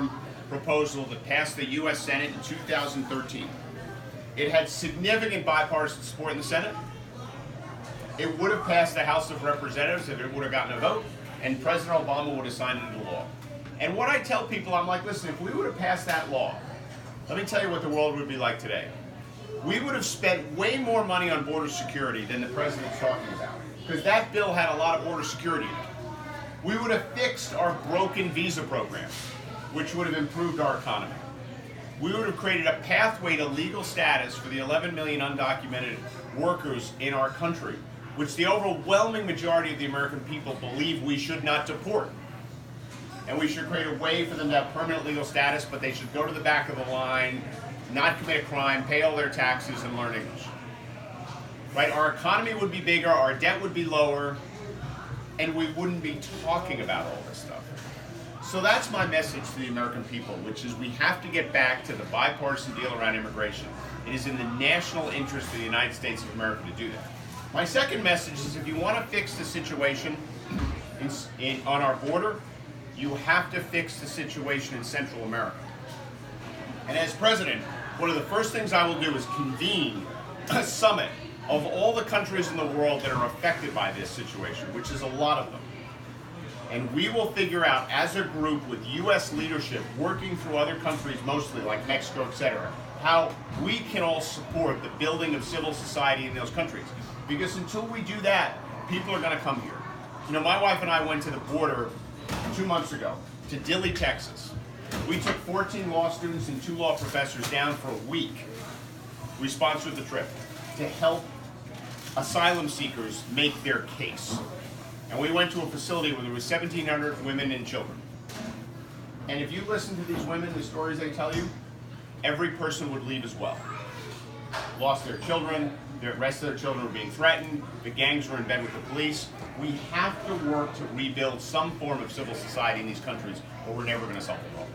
reform proposal that passed the U.S. Senate in 2013. It had significant bipartisan support in the Senate. It would have passed the House of Representatives if it would have gotten a vote, and President Obama would have signed it into law. And what I tell people, I'm like, listen, if we would have passed that law, let me tell you what the world would be like today. We would have spent way more money on border security than the president's talking about, because that bill had a lot of border security in it. We would have fixed our broken visa program, which would have improved our economy. We would have created a pathway to legal status for the 11 million undocumented workers in our country, which the overwhelming majority of the American people believe we should not deport. And we should create a way for them to have permanent legal status, but they should go to the back of the line, not commit a crime, pay all their taxes, and learn English. Right? Our economy would be bigger, our debt would be lower, and we wouldn't be talking about all this stuff. So that's my message to the American people, which is we have to get back to the bipartisan deal around immigration. It is in the national interest of the United States of America to do that. My second message is if you want to fix the situation on our border, you have to fix the situation in Central America. And as president, one of the first things I will do is convene a summit of all the countries in the world that are affected by this situation, which is a lot of them. And we will figure out as a group with U.S. leadership, working through other countries mostly like Mexico, etc., how we can all support the building of civil society in those countries. Because until we do that, people are going to come here. You know, my wife and I went to the border 2 months ago to Dilley, Texas. We took 14 law students and 2 law professors down for a week. We sponsored the trip to help asylum seekers make their case. And we went to a facility where there was 1,700 women and children. And if you listen to these women, the stories they tell you, every person would leave as well. Lost their children, the rest of their children were being threatened, the gangs were in bed with the police. We have to work to rebuild some form of civil society in these countries, or we're never going to solve the problem.